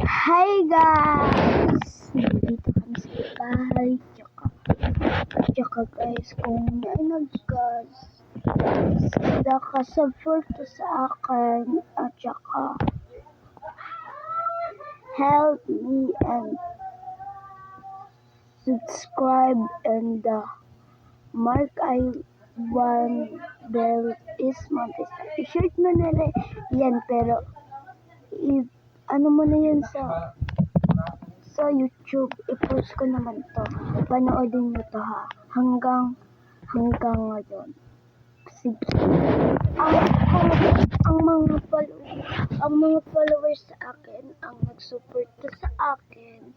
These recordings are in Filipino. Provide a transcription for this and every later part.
Hi guys! Nandito kami sa bahay. Tsaka guys, kung may nagka-support sa akin at tsaka help me and subscribe and the mark I want bell is monetized. I-share mo na rin yan pero ano mo na yan sa YouTube, i-post ko naman to. Panoodin nyo to ha. Hanggang ngayon. Sige. Ang mga followers sa akin, ang nag-support sa akin.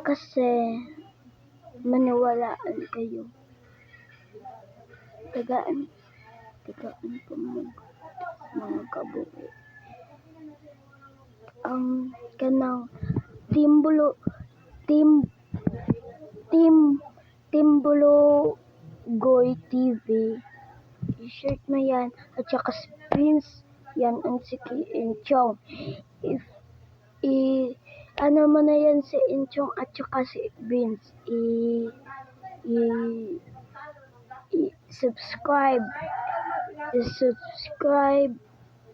Kasi maniwalaan kayo. Tagaan po mga kabuhi. Kanang Team Bulugoy TV. I-shirt mo yan. At saka Spins yan ang si Inchong. Ano mo na yan si Inchong at saka si Vince. Subscribe,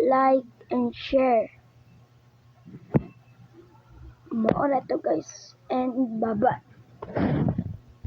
like, and share. Maura to guys. And bye-bye.